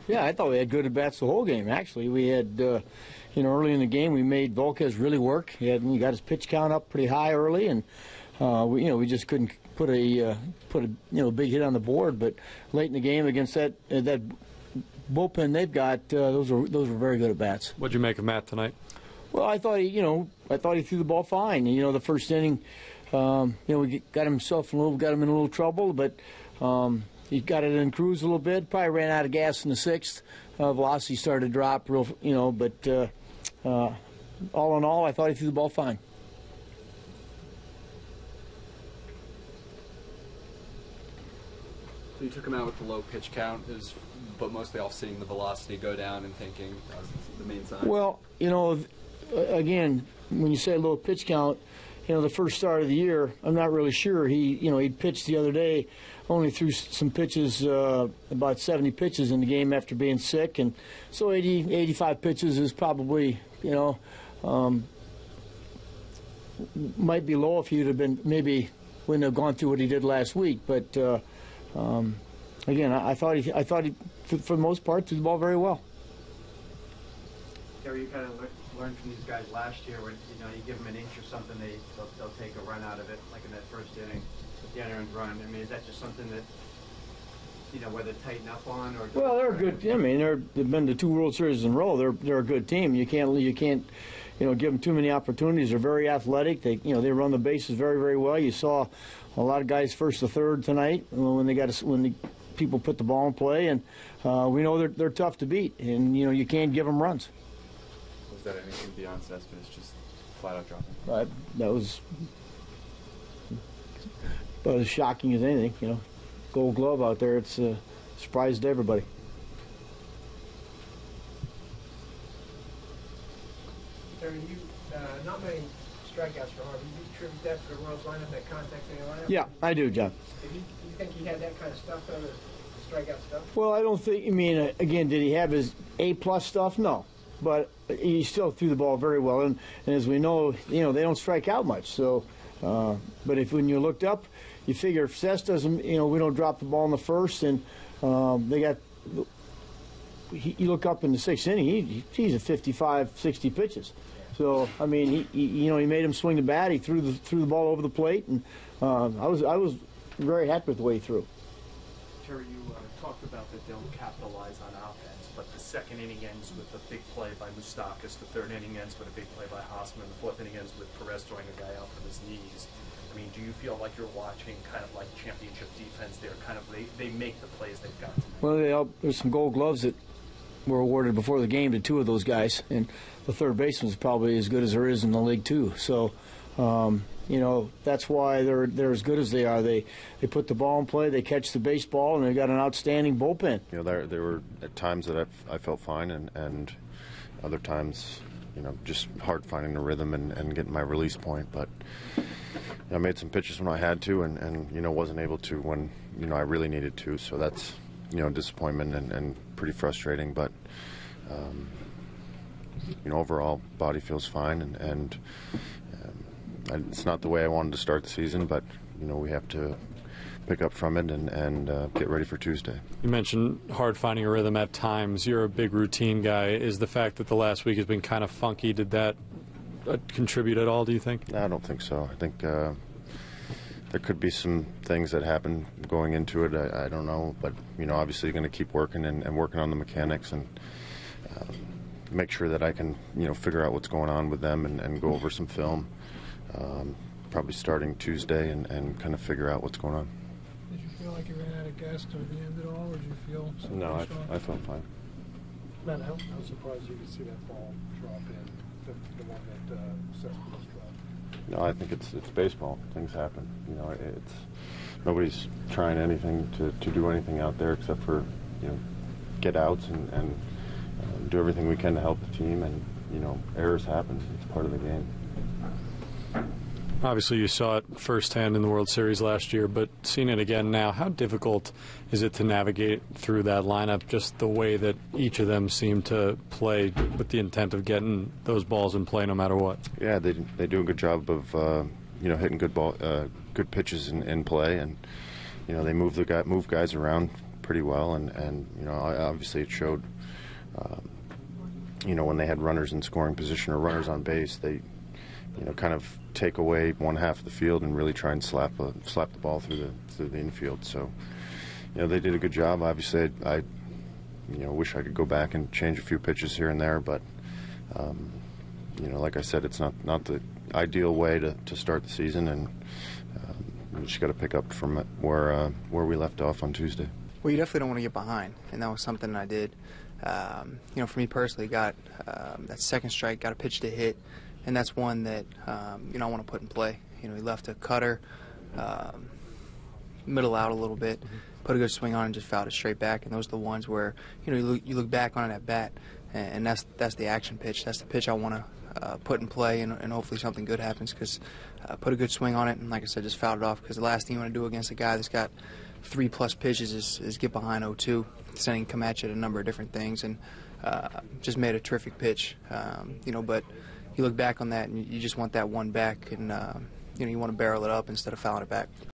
Yeah, I thought we had good at-bats the whole game, actually. We had, early in the game, we made Volquez really work. He got his pitch count up pretty high early, and, we just couldn't put a big hit on the board. But late in the game against that bullpen they've got, those were very good at-bats. What'd you make of Matt tonight? Well, I thought he threw the ball fine. And, the first inning, we got him in a little trouble, but he got it in cruise a little bit. Probably ran out of gas in the sixth. Velocity started to drop real, but all in all, I thought he threw the ball fine. So you took him out with the low pitch count, but mostly off seeing the velocity go down and thinking that was the main sign. Well, again, when you say low pitch count, the first start of the year, I'm not really sure. He pitched the other day, only threw some pitches, about 70 pitches in the game after being sick, and so 85 pitches is probably, might be low if he'd have been, maybe wouldn't have gone through what he did last week. But again, I thought he, for the most part, threw the ball very well. Terry, you kind of learned from these guys last year when you give them an inch or something, they'll take a run out of it, like in that first inning, the end run. I mean, is that just something that whether tighten up on or? Well, they're good. I mean, they've been to 2 World Series in a row. They're a good team. You can't give them too many opportunities. They're very athletic. They run the bases very, very well. You saw a lot of guys first to third tonight when the people put the ball in play, and we know they're tough to beat, and you can't give them runs. Was that anything beyond Cespedes, just flat out dropping? That was about as shocking as anything. Gold Glove out there. It's a surprise to everybody. Terry, not many strikeouts for Harvey. Do you attribute that to the Royals lineup, that contact in the lineup? Yeah, I do, John. Do you think he had that kind of stuff, the strikeout stuff? Well, I don't think. Again, did he have his A+ stuff? No, but he still threw the ball very well. And as we know, they don't strike out much. So, but when you looked up, you figure if Cess doesn't, we don't drop the ball in the first, and they got. You look up in the 6th inning, he's at 55, 60 pitches. So I mean, he made him swing the bat. He threw the ball over the plate, and I was very happy with the way he threw. Terry, you talked about that they'll capitalize on offense, but the second inning ends with a big play by Moustakas. The third inning ends with a big play by Hosman. The fourth inning ends with Perez throwing a guy out from his knees. I mean, do you feel like you're watching kind of like championship defense there? Kind of they make the plays they've got to make. Well, there's some Gold Gloves that were awarded before the game to 2 of those guys, and the third baseman is probably as good as there is in the league too. So, that's why they're as good as they are. They put the ball in play, they catch the baseball, and they've got an outstanding bullpen. There were at times that I felt fine, and other times, just hard finding the rhythm and getting my release point. But I made some pitches when I had to, and wasn't able to when I really needed to. So that's disappointment and pretty frustrating. But overall, body feels fine, and it's not the way I wanted to start the season, but we have to pick up from it and get ready for Tuesday. You mentioned hard finding a rhythm at times. You're a big routine guy. Is the fact that the last week has been kind of funky, did that contribute at all, do you think? No, I don't think so. I think there could be some things that happen going into it. I don't know, but obviously you're going to keep working and working on the mechanics and make sure that I can figure out what's going on with them and go over some film. Probably starting Tuesday and kind of figure out what's going on. Did you feel like you ran out of gas toward the end at all, or did you feel? No, I felt fine. Man, I was surprised you could see that ball drop in, the one that Cespedes dropped. No, I think it's baseball. Things happen. It's nobody's trying anything to do anything out there except for get outs and do everything we can to help the team. And errors happen. It's part of the game. Obviously, you saw it firsthand in the World Series last year, but seeing it again now, how difficult is it to navigate through that lineup, just the way that each of them seem to play with the intent of getting those balls in play no matter what? Yeah, they do a good job of hitting good pitches in play, and they move guys around pretty well, and you know, obviously it showed. You know, when they had runners in scoring position or runners on base, they, you know, kind of take away one half of the field and really try and slap the ball through the infield. So, you know, they did a good job. Obviously, I you know, wish I could go back and change a few pitches here and there, but you know, like I said, it's not the ideal way to start the season, and we just got to pick up from where we left off on Tuesday. Well, you definitely don't want to get behind, and that was something I did. You know, for me personally, got that second strike, got a pitch to hit, and that's one that you know, I want to put in play. You know, he left a cutter, middle out a little bit, put a good swing on, and just fouled it straight back. And those are the ones where, you know, you look back on it at bat, and that's the action pitch. That's the pitch I want to put in play, and hopefully something good happens, because put a good swing on it, and like I said, just fouled it off. Because the last thing you want to do against a guy that's got 3+ pitches is get behind 0-2. So he can come at you at a number of different things, and just made a terrific pitch. You know, but you look back on that, and you just want that one back, and you know, you want to barrel it up instead of fouling it back.